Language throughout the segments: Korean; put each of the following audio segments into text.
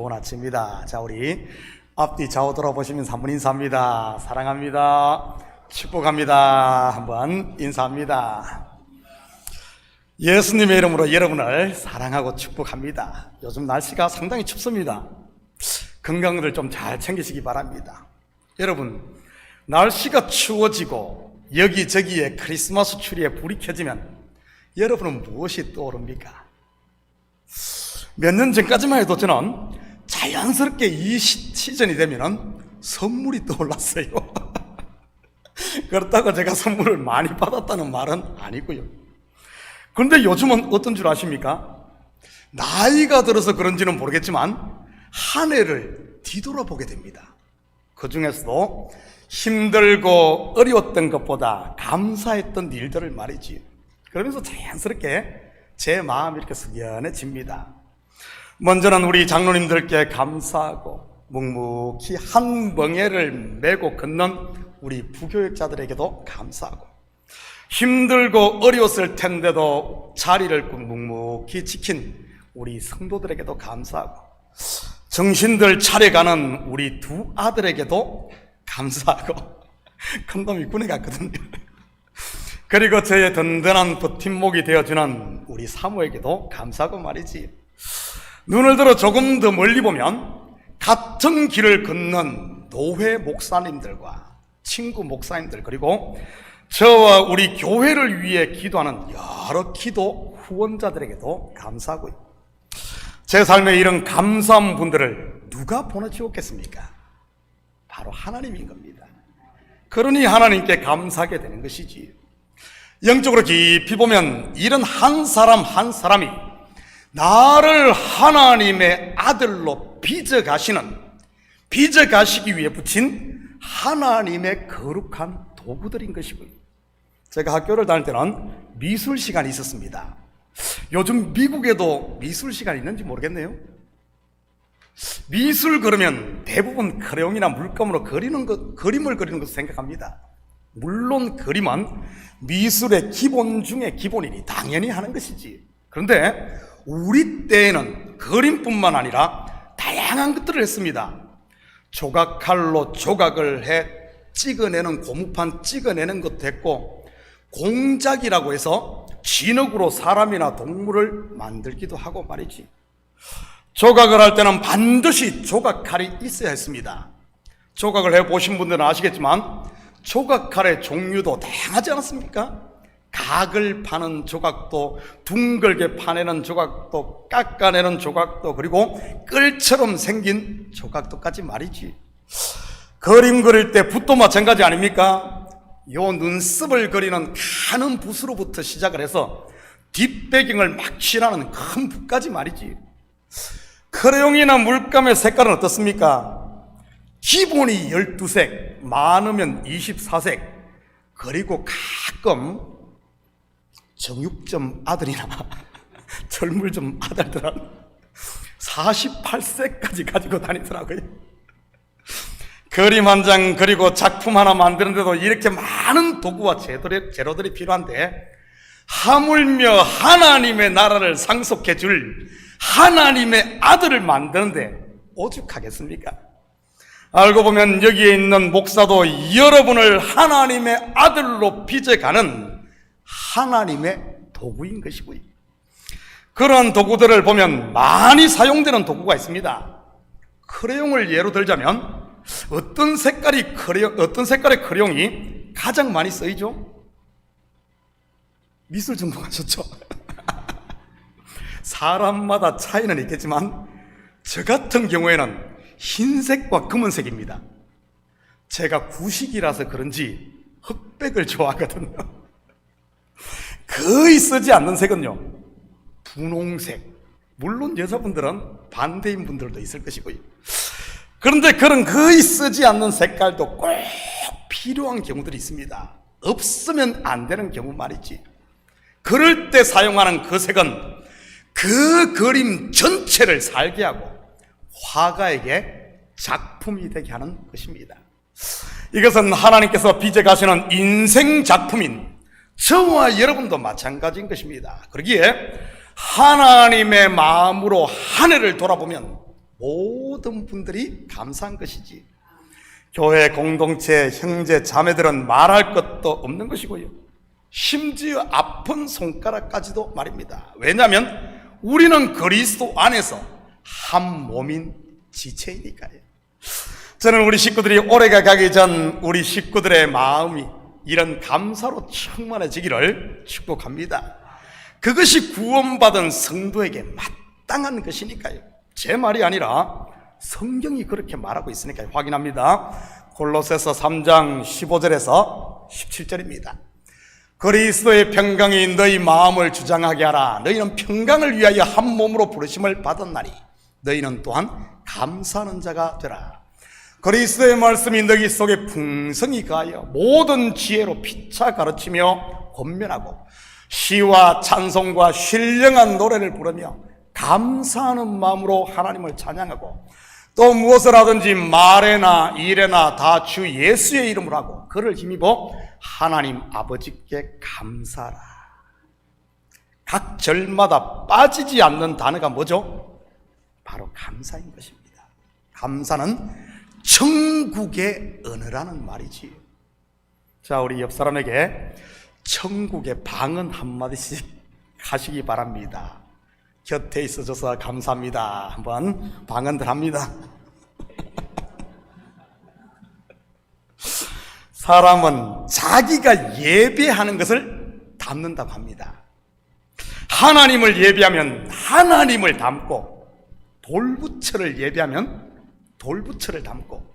좋은 아침입니다. 자, 우리 앞뒤 좌우 돌아보시면서 한번 인사합니다. 사랑합니다. 축복합니다. 한번 인사합니다. 예수님의 이름으로 여러분을 사랑하고 축복합니다. 요즘 날씨가 상당히 춥습니다. 건강을 좀 잘 챙기시기 바랍니다. 여러분, 날씨가 추워지고 여기저기에 크리스마스 추리에 불이 켜지면 여러분은 무엇이 떠오릅니까? 몇 년 전까지만 해도 저는 자연스럽게 이 시즌이 되면 선물이 떠올랐어요. 그렇다고 제가 선물을 많이 받았다는 말은 아니고요. 그런데 요즘은 어떤 줄 아십니까? 나이가 들어서 그런지는 모르겠지만 한 해를 뒤돌아보게 됩니다. 그 중에서도 힘들고 어려웠던 것보다 감사했던 일들을 말이지. 그러면서 자연스럽게 제 마음이 이렇게 숙연해집니다. 먼저는 우리 장로님들께 감사하고 묵묵히 한 멍에를 메고 걷는 우리 부교육자들에게도 감사하고, 힘들고 어려웠을 텐데도 자리를 묵묵히 지킨 우리 성도들에게도 감사하고, 정신들 차려가는 우리 두 아들에게도 감사하고, 큰 놈이 군에 갔거든요. 그리고 저의 든든한 버팀목이 되어주는 우리 사모에게도 감사하고 말이지. 눈을 들어 조금 더 멀리 보면 같은 길을 걷는 노회 목사님들과 친구 목사님들, 그리고 저와 우리 교회를 위해 기도하는 여러 기도 후원자들에게도 감사하고요. 제 삶에 이런 감사한 분들을 누가 보내주었겠습니까? 바로 하나님인 겁니다. 그러니 하나님께 감사하게 되는 것이지. 영적으로 깊이 보면 이런 한 사람 한 사람이 나를 하나님의 아들로 빚어가시기 위해 붙인 하나님의 거룩한 도구들인 것이고요. 제가 학교를 다닐 때는 미술 시간이 있었습니다. 요즘 미국에도 미술 시간이 있는지 모르겠네요. 미술 그러면 대부분 크레용이나 물감으로 그림을 그리는 것을 생각합니다. 물론 그림은 미술의 기본 중에 기본이니 당연히 하는 것이지. 그런데 우리 때에는 그림뿐만 아니라 다양한 것들을 했습니다. 조각칼로 조각을 해 찍어내는, 고무판 찍어내는 것도 했고, 공작이라고 해서 진흙으로 사람이나 동물을 만들기도 하고 말이지. 조각을 할 때는 반드시 조각칼이 있어야 했습니다. 조각을 해보신 분들은 아시겠지만 조각칼의 종류도 다양하지 않았습니까? 각을 파는 조각도, 둥글게 파내는 조각도, 깎아내는 조각도, 그리고 끌처럼 생긴 조각도까지 말이지. 그림 그릴 때 붓도 마찬가지 아닙니까? 요 눈썹을 그리는 가는 붓으로부터 시작을 해서 뒷배경을 막 칠하는 큰 붓까지 말이지. 크레용이나 물감의 색깔은 어떻습니까? 기본이 12색, 많으면 24색, 그리고 가끔 정육점 아들이나 철물점 아들들은 48색까지 가지고 다니더라고요. 그림 한 장 그리고 작품 하나 만드는데도 이렇게 많은 도구와 재료들이 필요한데, 하물며 하나님의 나라를 상속해 줄 하나님의 아들을 만드는데 오죽하겠습니까? 알고 보면 여기에 있는 목사도 여러분을 하나님의 아들로 빚어가는 하나님의 도구인 것이고요. 그런 도구들을 보면 많이 사용되는 도구가 있습니다. 크레용을 예로 들자면 어떤 색깔의 크레용이 가장 많이 쓰이죠? 미술 전공하셨죠? 사람마다 차이는 있겠지만 저 같은 경우에는 흰색과 검은색입니다. 제가 구식이라서 그런지 흑백을 좋아하거든요. 거의 쓰지 않는 색은요, 분홍색. 물론 여자분들은 반대인 분들도 있을 것이고요. 그런데 그런 거의 쓰지 않는 색깔도 꼭 필요한 경우들이 있습니다. 없으면 안 되는 경우 말이지. 그럴 때 사용하는 그 색은 그 그림 전체를 살게 하고 화가에게 작품이 되게 하는 것입니다. 이것은 하나님께서 빚어가시는 인생 작품인 저와 여러분도 마찬가지인 것입니다. 그러기에 하나님의 마음으로 한 해를 돌아보면 모든 분들이 감사한 것이지. 교회 공동체 형제 자매들은 말할 것도 없는 것이고요. 심지어 아픈 손가락까지도 말입니다. 왜냐하면 우리는 그리스도 안에서 한 몸인 지체이니까요. 저는 우리 식구들이 올해가 가기 전 우리 식구들의 마음이 이런 감사로 충만해지기를 축복합니다. 그것이 구원받은 성도에게 마땅한 것이니까요. 제 말이 아니라 성경이 그렇게 말하고 있으니까 확인합니다. 골로새서 3장 15절에서 17절입니다. 그리스도의 평강이 너희 마음을 주장하게 하라. 너희는 평강을 위하여 한 몸으로 부르심을 받았나니 너희는 또한 감사하는 자가 되라. 그리스도의 말씀이 너희 속에 풍성히 가하여 모든 지혜로 피차 가르치며 권면하고 시와 찬송과 신령한 노래를 부르며 감사하는 마음으로 하나님을 찬양하고 또 무엇을 하든지 말에나 일에나 다 주 예수의 이름으로 하고 그를 힘입어 하나님 아버지께 감사하라. 각 절마다 빠지지 않는 단어가 뭐죠? 바로 감사인 것입니다. 감사는 천국의 언어라는 말이지요. 자, 우리 옆 사람에게 천국의 방언 한마디씩 하시기 바랍니다. 곁에 있어줘서 감사합니다. 한번 방언들 합니다. 사람은 자기가 예배하는 것을 담는다고 합니다. 하나님을 예배하면 하나님을 담고, 돌부처를 예배하면 돌부처를 담고,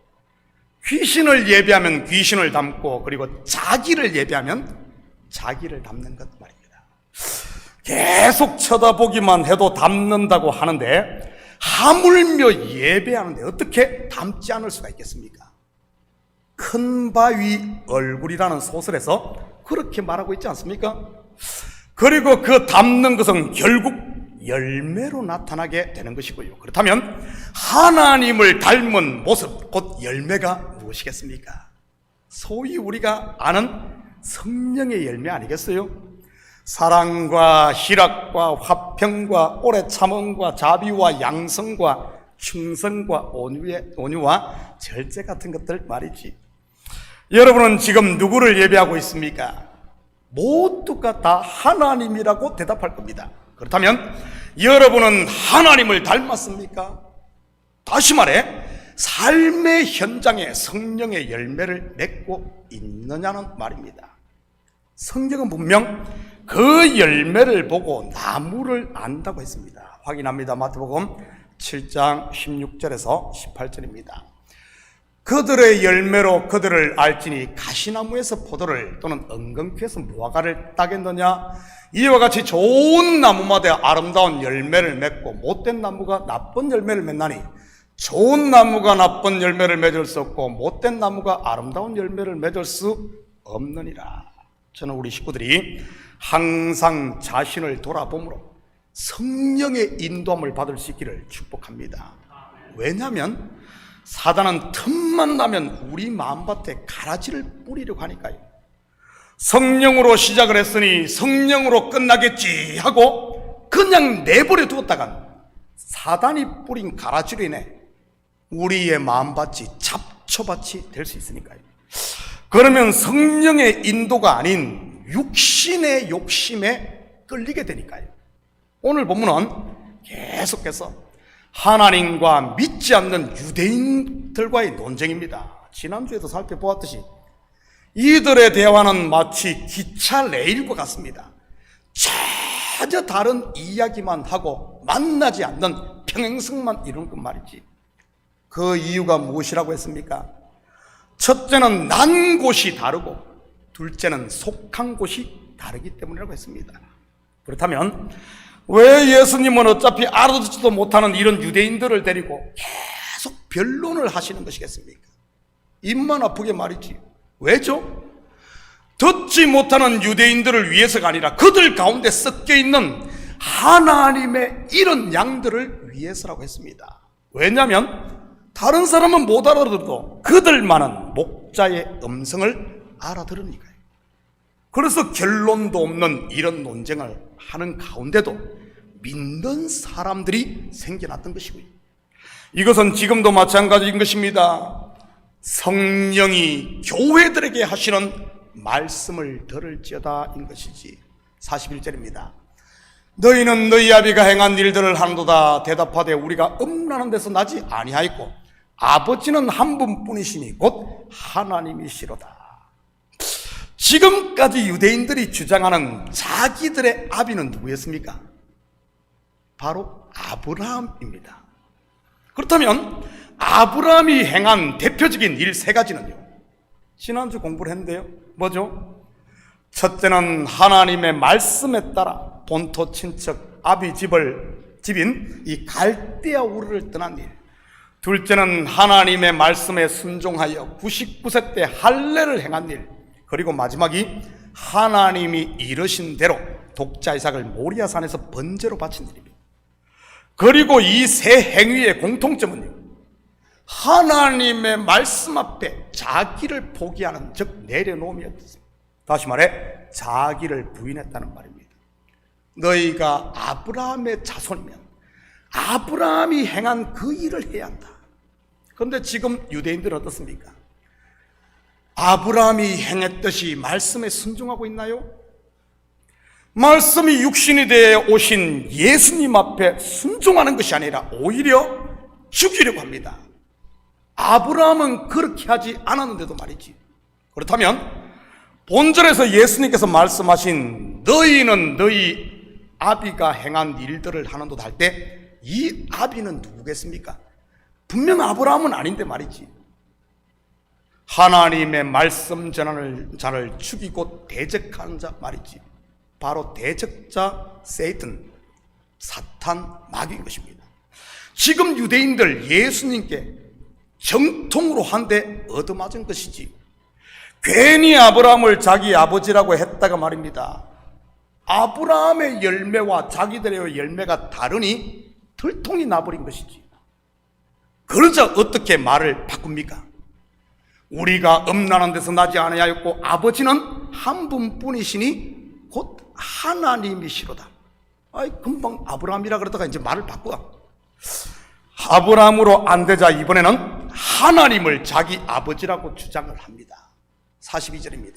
귀신을 예배하면 귀신을 담고, 그리고 자기를 예배하면 자기를 담는 것 말입니다. 계속 쳐다보기만 해도 담는다고 하는데 하물며 예배하는데 어떻게 담지 않을 수가 있겠습니까? 큰 바위 얼굴이라는 소설에서 그렇게 말하고 있지 않습니까? 그리고 그 담는 것은 결국 열매로 나타나게 되는 것이고요. 그렇다면 하나님을 닮은 모습, 곧 열매가 무엇이겠습니까? 소위 우리가 아는 성령의 열매 아니겠어요? 사랑과 희락과 화평과 오래 참음과 자비와 양성과 충성과 온유와 절제 같은 것들 말이지. 여러분은 지금 누구를 예배하고 있습니까? 모두가 다 하나님이라고 대답할 겁니다. 그렇다면 여러분은 하나님을 닮았습니까? 다시 말해 삶의 현장에 성령의 열매를 맺고 있느냐는 말입니다. 성경은 분명 그 열매를 보고 나무를 안다고 했습니다. 확인합니다. 마태복음 7장 16절에서 18절입니다. 그들의 열매로 그들을 알지니 가시나무에서 포도를 또는 엉겅퀴에서 무화과를 따겠느냐. 이와 같이 좋은 나무마다 아름다운 열매를 맺고 못된 나무가 나쁜 열매를 맺나니 좋은 나무가 나쁜 열매를 맺을 수 없고 못된 나무가 아름다운 열매를 맺을 수 없느니라. 저는 우리 식구들이 항상 자신을 돌아보므로 성령의 인도함을 받을 수 있기를 축복합니다. 왜냐하면 사단은 틈만 나면 우리 마음밭에 가라지를 뿌리려고 하니까요. 성령으로 시작을 했으니 성령으로 끝나겠지 하고 그냥 내버려 두었다간 사단이 뿌린 가라지로 인해 우리의 마음밭이 잡초밭이 될 수 있으니까요. 그러면 성령의 인도가 아닌 육신의 욕심에 끌리게 되니까요. 오늘 본문은 계속해서 하나님과 믿지 않는 유대인들과의 논쟁입니다. 지난주에도 살펴보았듯이 이들의 대화는 마치 기차 레일과 같습니다. 전혀 다른 이야기만 하고 만나지 않는 평행성만 이루는 것 말이지. 그 이유가 무엇이라고 했습니까? 첫째는 난 곳이 다르고 둘째는 속한 곳이 다르기 때문이라고 했습니다. 그렇다면 왜 예수님은 어차피 알아듣지도 못하는 이런 유대인들을 데리고 계속 변론을 하시는 것이겠습니까? 입만 아프게 말이지. 왜죠? 듣지 못하는 유대인들을 위해서가 아니라 그들 가운데 섞여 있는 하나님의 이런 양들을 위해서라고 했습니다. 왜냐하면 다른 사람은 못 알아들어도 그들만은 목자의 음성을 알아들으니까요. 그래서 결론도 없는 이런 논쟁을 하는 가운데도 믿는 사람들이 생겨났던 것이고요. 이것은 지금도 마찬가지인 것입니다. 성령이 교회들에게 하시는 말씀을 들을지어다인 것이지. 41절입니다. 너희는 너희 아비가 행한 일들을 하는도다. 대답하되 우리가 음란한 데서 나지 아니하였고 아버지는 한 분뿐이시니 곧 하나님이시로다. 지금까지 유대인들이 주장하는 자기들의 아비는 누구였습니까? 바로 아브라함입니다. 그렇다면 아브라함이 행한 대표적인 일 세 가지는요, 지난주 공부를 했는데요, 뭐죠? 첫째는 하나님의 말씀에 따라 본토 친척 아비 집인 이 갈대아 우르를 떠난 일. 둘째는 하나님의 말씀에 순종하여 99세 때 할례를 행한 일. 그리고 마지막이 하나님이 이르신 대로 독자 이삭을 모리아 산에서 번제로 바친 일입니다. 그리고 이 세 행위의 공통점은요, 하나님의 말씀 앞에 자기를 포기하는, 즉 내려놓음이었습니다. 다시 말해 자기를 부인했다는 말입니다. 너희가 아브라함의 자손이면 아브라함이 행한 그 일을 해야 한다. 그런데 지금 유대인들은 어떻습니까? 아브라함이 행했듯이 말씀에 순종하고 있나요? 말씀이 육신이 되어 오신 예수님 앞에 순종하는 것이 아니라 오히려 죽이려고 합니다. 아브라함은 그렇게 하지 않았는데도 말이지. 그렇다면 본절에서 예수님께서 말씀하신 너희는 너희 아비가 행한 일들을 하는도다 할 때 이 아비는 누구겠습니까? 분명 아브라함은 아닌데 말이지. 하나님의 말씀 전하는 자를 죽이고 대적하는 자 말이지. 바로 대적자 세이튼, 사탄, 마귀인 것입니다. 지금 유대인들 예수님께 정통으로 한 대 얻어맞은 것이지. 괜히 아브라함을 자기 아버지라고 했다가 말입니다. 아브라함의 열매와 자기들의 열매가 다르니 들통이 나버린 것이지. 그러자 어떻게 말을 바꿉니까? 우리가 음란한 데서 나지 아니하였고 아버지는 한 분뿐이시니 곧 하나님이시로다. 아이, 금방 아브라함이라 그러다가 이제 말을 바꾸어. 아브라함으로 안 되자 이번에는 하나님을 자기 아버지라고 주장을 합니다. 42절입니다.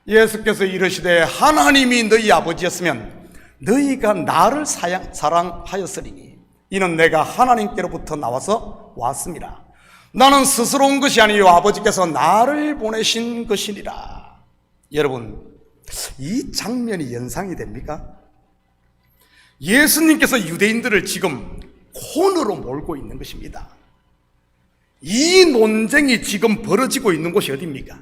예수께서 이르시되 하나님이 너희 아버지였으면 너희가 나를 사랑하였으리니 이는 내가 하나님께로부터 나와서 왔습니다. 나는 스스로 온 것이 아니요 아버지께서 나를 보내신 것이니라. 여러분, 이 장면이 연상이 됩니까? 예수님께서 유대인들을 지금 콘으로 몰고 있는 것입니다. 이 논쟁이 지금 벌어지고 있는 곳이 어디입니까?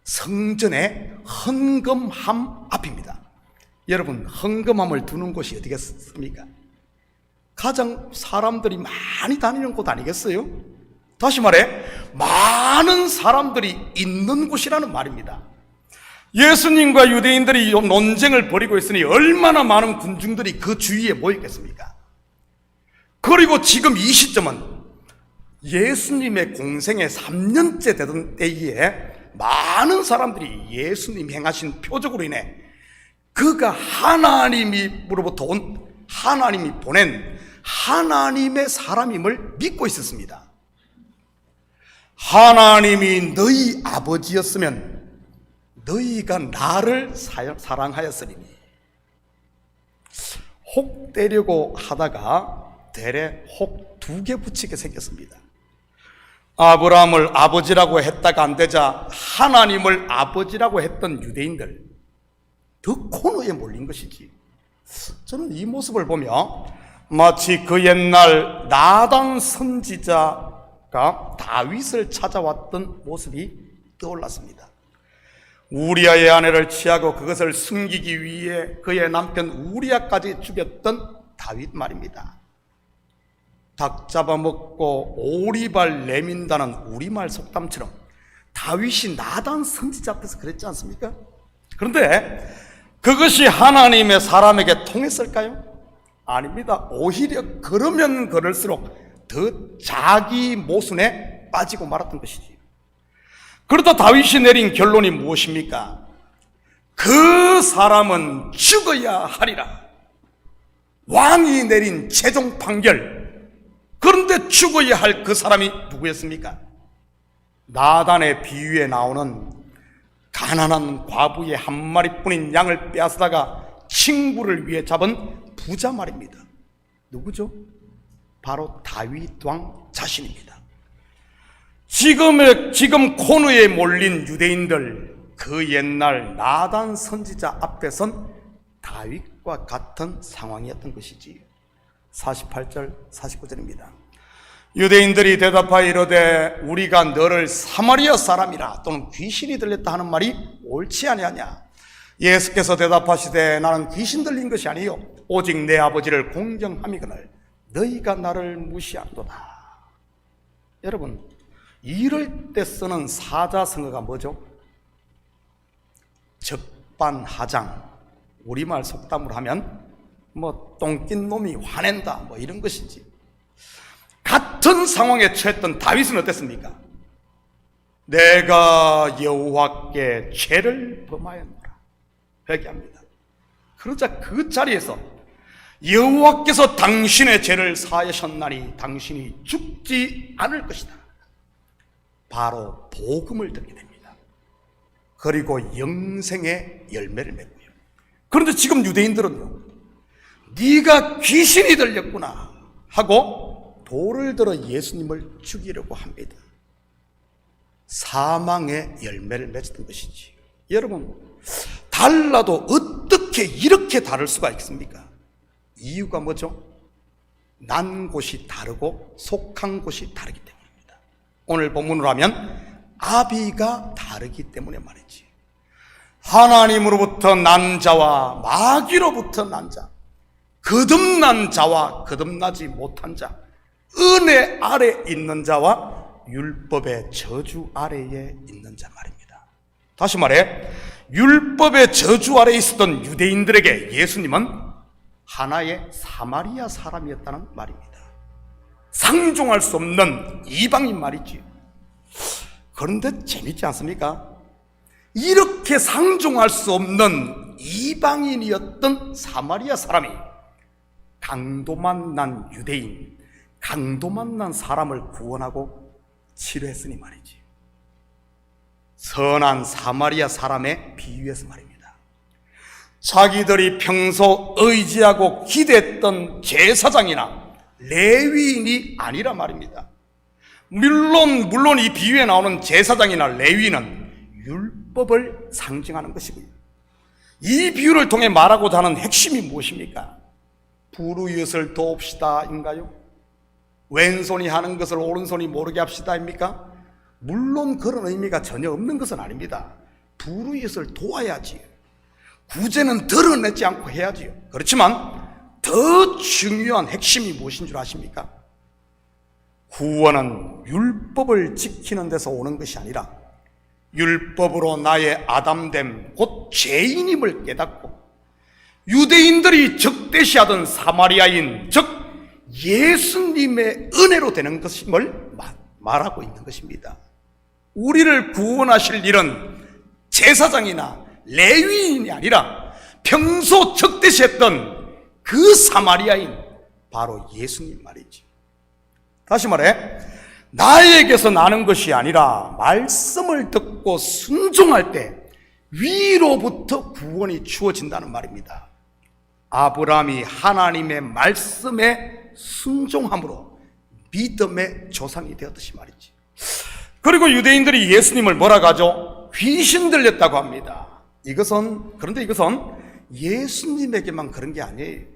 성전의 헌금함 앞입니다. 여러분, 헌금함을 두는 곳이 어디겠습니까? 가장 사람들이 많이 다니는 곳 아니겠어요? 다시 말해 많은 사람들이 있는 곳이라는 말입니다. 예수님과 유대인들이 논쟁을 벌이고 있으니 얼마나 많은 군중들이 그 주위에 모였겠습니까? 그리고 지금 이 시점은 예수님의 공생의 3년째 되던 때에 많은 사람들이 예수님 행하신 표적으로 인해 그가 하나님으로부터 온, 하나님이 보낸 하나님의 사람임을 믿고 있었습니다. 하나님이 너희 아버지였으면 너희가 나를 사랑하였으리니. 혹 때리고 하다가 대래 혹 2개 붙이게 생겼습니다. 아브라함을 아버지라고 했다가 안 되자 하나님을 아버지라고 했던 유대인들, 더 코너에 몰린 것이지. 저는 이 모습을 보며 마치 그 옛날 나단 선지자가 다윗을 찾아왔던 모습이 떠올랐습니다. 우리아의 아내를 취하고 그것을 숨기기 위해 그의 남편 우리아까지 죽였던 다윗 말입니다. 닭 잡아먹고 오리발 내민다는 우리말 속담처럼 다윗이 나단 선지자 앞에서 그랬지 않습니까? 그런데 그것이 하나님의 사람에게 통했을까요? 아닙니다. 오히려 그러면 그럴수록 더 자기 모순에 빠지고 말았던 것이지. 그러다 다윗이 내린 결론이 무엇입니까? 그 사람은 죽어야 하리라. 왕이 내린 최종 판결, 그런데 죽어야 할 그 사람이 누구였습니까? 나단의 비유에 나오는 가난한 과부의 한 마리뿐인 양을 빼앗다가 친구를 위해 잡은 부자 말입니다. 누구죠? 바로 다윗 왕 자신입니다. 지금 코너에 몰린 유대인들, 그 옛날 나단 선지자 앞에 선 다윗과 같은 상황이었던 것이지. 48절 49절입니다. 유대인들이 대답하여 이르되 우리가 너를 사마리아 사람이라 또는 귀신이 들렸다 하는 말이 옳지 아니하냐. 예수께서 대답하시되 나는 귀신 들린 것이 아니요 오직 내 아버지를 공경함이거늘 너희가 나를 무시한도다. 여러분, 이럴 때 쓰는 사자성어가 뭐죠? 적반하장. 우리말 속담으로 하면 똥낀 놈이 화낸다 이런 것이지. 같은 상황에 처했던 다윗은 어땠습니까? 내가 여호와께 죄를 범하였노라 회개합니다. 그러자 그 자리에서 여호와께서 당신의 죄를 사하셨나니 당신이 죽지 않을 것이다. 바로 복음을 듣게 됩니다. 그리고 영생의 열매를 맺고요. 그런데 지금 유대인들은요, 네가 귀신이 들렸구나 하고 돌을 들어 예수님을 죽이려고 합니다. 사망의 열매를 맺었던 것이지. 여러분, 달라도 어떻게 이렇게 다를 수가 있습니까? 이유가 뭐죠? 난 곳이 다르고 속한 곳이 다르기 때문입니다. 오늘 본문으로 하면 아비가 다르기 때문에 말이지. 하나님으로부터 난 자와 마귀로부터 난 자, 거듭난 자와 거듭나지 못한 자, 은혜 아래 있는 자와 율법의 저주 아래에 있는 자 말입니다. 다시 말해, 율법의 저주 아래에 있었던 유대인들에게 예수님은 하나의 사마리아 사람이었다는 말입니다. 상종할 수 없는 이방인 말이지. 그런데 재밌지 않습니까? 이렇게 상종할 수 없는 이방인이었던 사마리아 사람이 강도만 난 유대인, 강도만 난 사람을 구원하고 치료했으니 말이지. 선한 사마리아 사람의 비유에서 말입니다. 자기들이 평소 의지하고 기대했던 제사장이나 레위인이 아니라 말입니다. 물론 이 비유에 나오는 제사장이나 레위인은 율법을 상징하는 것이고요. 이 비유를 통해 말하고자 하는 핵심이 무엇입니까? 불우이웃을 도웁시다인가요? 왼손이 하는 것을 오른손이 모르게 합시다입니까? 물론 그런 의미가 전혀 없는 것은 아닙니다. 불우이웃을 도와야지. 구제는 드러내지 않고 해야지요. 그렇지만 더 중요한 핵심이 무엇인 줄 아십니까? 구원은 율법을 지키는 데서 오는 것이 아니라 율법으로 나의 아담됨, 곧 죄인임을 깨닫고 유대인들이 적대시하던 사마리아인, 즉 예수님의 은혜로 되는 것임을 말하고 있는 것입니다. 우리를 구원하실 일은 제사장이나 레위인이 아니라 평소 적대시했던 그 사마리아인, 바로 예수님 말이지. 다시 말해, 나에게서 나는 것이 아니라 말씀을 듣고 순종할 때 위로부터 구원이 주어진다는 말입니다. 아브라함이 하나님의 말씀에 순종함으로 믿음의 조상이 되었듯이 말이지. 그리고 유대인들이 예수님을 뭐라고 하죠? 귀신 들렸다고 합니다. 그런데 이것은 예수님에게만 그런 게 아니에요.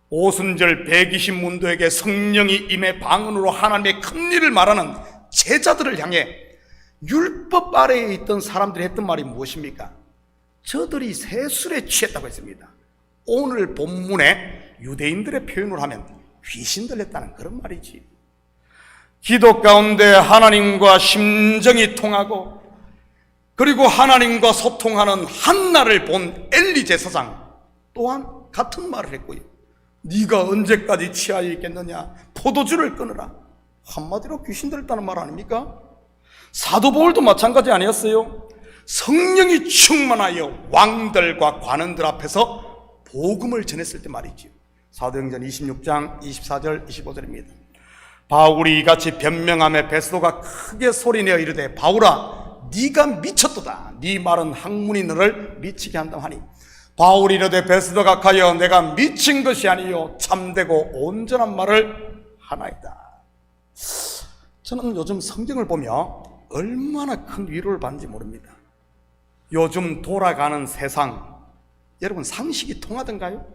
오순절 120문도에게 성령이 임해 방언으로 하나님의 큰 일을 말하는 제자들을 향해 율법 아래에 있던 사람들이 했던 말이 무엇입니까? 저들이 세술에 취했다고 했습니다. 오늘 본문에 유대인들의 표현을 하면 귀신 들렸다는 그런 말이지. 기도 가운데 하나님과 심정이 통하고 그리고 하나님과 소통하는 한나를 본 엘리 제사장 또한 같은 말을 했고요. 네가 언제까지 취하여 있겠느냐, 포도주를 끊으라. 한마디로 귀신 들렸다는 말 아닙니까? 사도 바울도 마찬가지 아니었어요? 성령이 충만하여 왕들과 관원들 앞에서 복음을 전했을 때 말이지요. 사도행전 26장 24절 25절입니다. 바울이 이같이 변명하며 베스도가 크게 소리내어 이르되 바울아 네가 미쳤도다. 네 말은 학문이 너를 미치게 한다 하니 바울이 이르되 베스도가 가여 내가 미친 것이 아니요 참되고 온전한 말을 하나이다. 저는 요즘 성경을 보며 얼마나 큰 위로를 받는지 모릅니다. 요즘 돌아가는 세상, 여러분 상식이 통하던가요?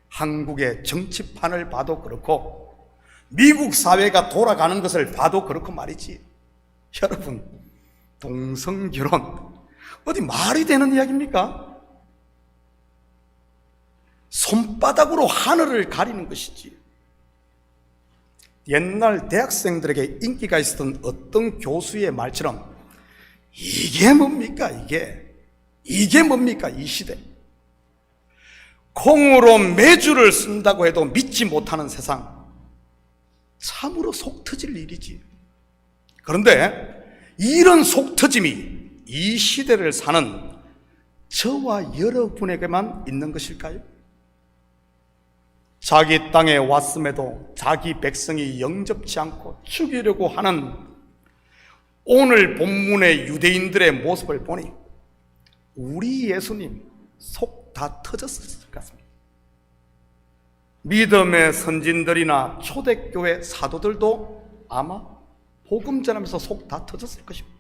한국의 정치판을 봐도 그렇고 미국 사회가 돌아가는 것을 봐도 그렇고 말이지. 여러분, 동성결혼 어디 말이 되는 이야기입니까? 손바닥으로 하늘을 가리는 것이지. 옛날 대학생들에게 인기가 있었던 어떤 교수의 말처럼 이게 뭡니까 이게 뭡니까 이 시대. 콩으로 매주를 쓴다고 해도 믿지 못하는 세상, 참으로 속 터질 일이지. 그런데 이런 속 터짐이 이 시대를 사는 저와 여러분에게만 있는 것일까요? 자기 땅에 왔음에도 자기 백성이 영접치 않고 죽이려고 하는 오늘 본문의 유대인들의 모습을 보니 우리 예수님 속 다 터졌을 것 같습니다. 믿음의 선진들이나 초대교회 사도들도 아마 복음 전하면서 속 다 터졌을 것입니다.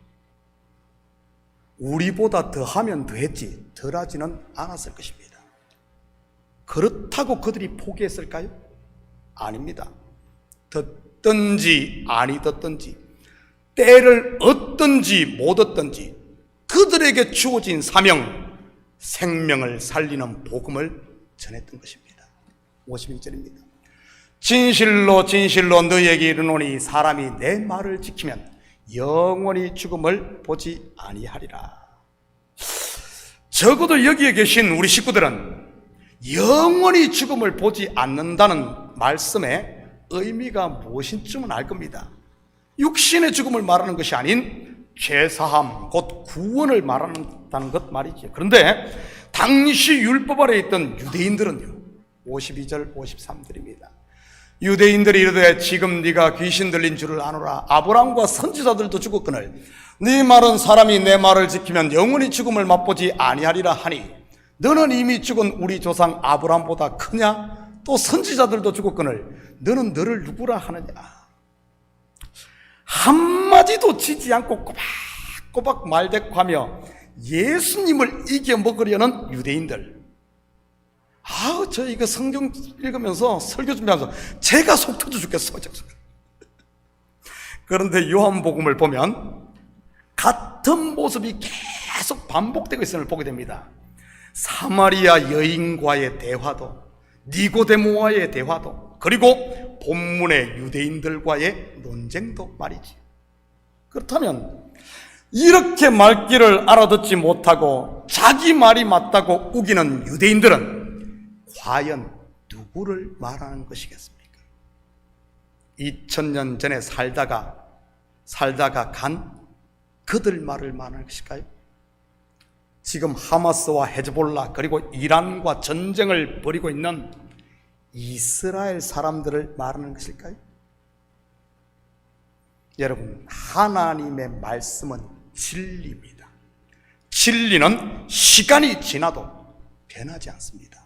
우리보다 더하면 더했지 덜하지는 않았을 것입니다. 그렇다고 그들이 포기했을까요? 아닙니다. 듣든지 아니 듣든지 때를 얻든지 못 얻든지 그들에게 주어진 사명, 생명을 살리는 복음을 전했던 것입니다. 52절입니다. 진실로 진실로 너희에게 이르노니 사람이 내 말을 지키면 영원히 죽음을 보지 아니하리라. 적어도 여기에 계신 우리 식구들은 영원히 죽음을 보지 않는다는 말씀의 의미가 무엇인지는 알 겁니다. 육신의 죽음을 말하는 것이 아닌 죄사함, 곧 구원을 말한다는 것 말이죠. 그런데 당시 율법 아래 있던 유대인들은요, 52절 53절입니다. 유대인들이 이르되 지금 네가 귀신 들린 줄을 아노라. 아브라함과 선지자들도 죽었거늘 네 말은 사람이 내 말을 지키면 영원히 죽음을 맛보지 아니하리라 하니 너는 이미 죽은 우리 조상 아브라함보다 크냐? 또 선지자들도 죽었거늘 너는 너를 누구라 하느냐? 한마디도 지지 않고 꼬박꼬박 말대꾸하며 예수님을 이겨먹으려는 유대인들. 저 이거 성경 읽으면서 설교 준비하면서 제가 속 터져 죽겠어. 그런데 요한복음을 보면 같은 모습이 계속 반복되고 있음을 보게 됩니다. 사마리아 여인과의 대화도, 니고데모와의 대화도, 그리고 본문의 유대인들과의 논쟁도 말이지. 그렇다면 이렇게 말귀를 알아듣지 못하고 자기 말이 맞다고 우기는 유대인들은 과연 누구를 말하는 것이겠습니까? 2000년 전에 살다가 간 그들 말을 말하는 것일까요? 지금 하마스와 헤즈볼라 그리고 이란과 전쟁을 벌이고 있는 이스라엘 사람들을 말하는 것일까요? 여러분, 하나님의 말씀은 진리입니다. 진리는 시간이 지나도 변하지 않습니다.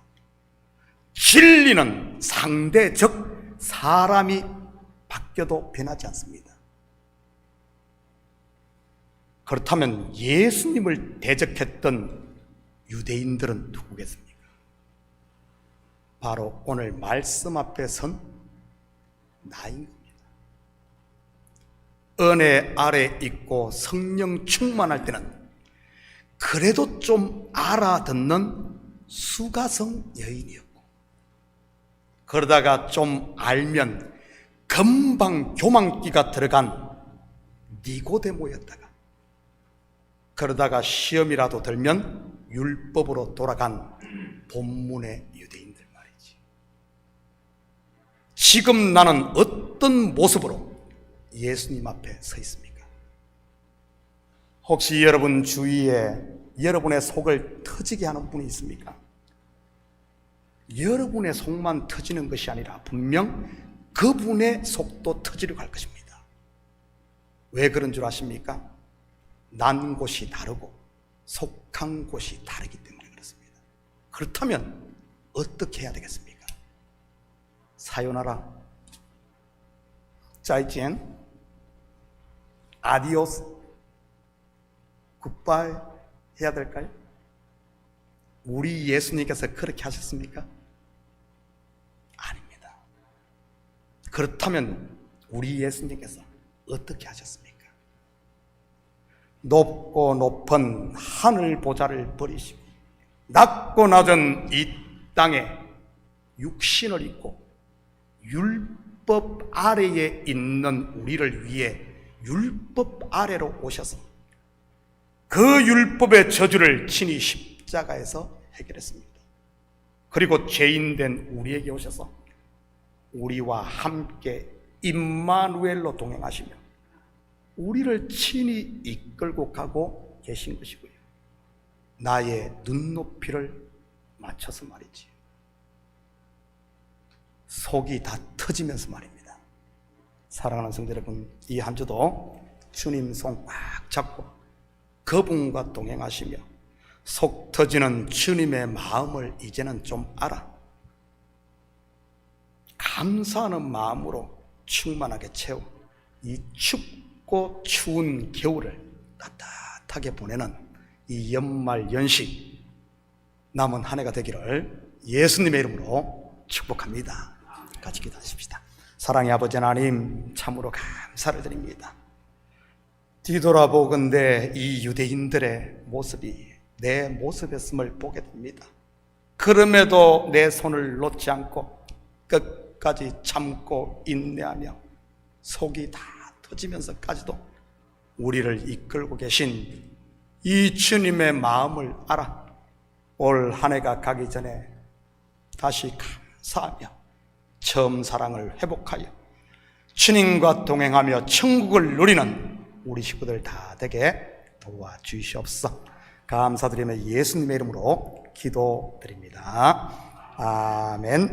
진리는 상대적 사람이 바뀌어도 변하지 않습니다. 그렇다면 예수님을 대적했던 유대인들은 누구겠습니까? 바로 오늘 말씀 앞에 선 나인 겁니다. 은혜 아래 있고 성령 충만할 때는 그래도 좀 알아듣는 수가성 여인이었고, 그러다가 좀 알면 금방 교만기가 들어간 니고데모였다가, 그러다가 시험이라도 들면 율법으로 돌아간 본문의 유대인들 말이지. 지금 나는 어떤 모습으로 예수님 앞에 서 있습니까? 혹시 여러분 주위에 여러분의 속을 터지게 하는 분이 있습니까? 여러분의 속만 터지는 것이 아니라 분명 그분의 속도 터지려 갈 것입니다. 왜 그런 줄 아십니까? 난 곳이 다르고 속한 곳이 다르기 때문에 그렇습니다. 그렇다면 어떻게 해야 되겠습니까? 사요나라, 짜이젠, 아디오스, 굿바이 해야 될까요? 우리 예수님께서 그렇게 하셨습니까? 아닙니다. 그렇다면 우리 예수님께서 어떻게 하셨습니까? 높고 높은 하늘 보좌를 버리시고 낮고 낮은 이 땅에 육신을 입고 율법 아래에 있는 우리를 위해 율법 아래로 오셔서 그 율법의 저주를 친히 십자가에서 해결했습니다. 그리고 죄인된 우리에게 오셔서 우리와 함께 임마누엘로 동행하시며 우리를 친히 이끌고 가고 계신 것이고요. 나의 눈높이를 맞춰서 말이지. 속이 다 터지면서 말입니다. 사랑하는 성도 여러분, 이 한 주도 주님 손 꽉 잡고 그분과 동행하시며 속 터지는 주님의 마음을 이제는 좀 알아 감사하는 마음으로 충만하게 채워 이 춥고 추운 겨울을 따뜻하게 보내는 이 연말 연시 남은 한 해가 되기를 예수님의 이름으로 축복합니다. 같이 기도하십시다. 사랑의 아버지 하나님, 참으로 감사를 드립니다. 뒤돌아보건대 이 유대인들의 모습이 내 모습이었음을 보게 됩니다. 그럼에도 내 손을 놓지 않고 끝까지 참고 인내하며 속이 다 터지면서까지도 우리를 이끌고 계신 이 주님의 마음을 알아 올 한 해가 가기 전에 다시 감사하며 처음 사랑을 회복하여 주님과 동행하며 천국을 누리는 우리 식구들 다 되게 도와주시옵소서. 감사드리며 예수님의 이름으로 기도드립니다. 아멘.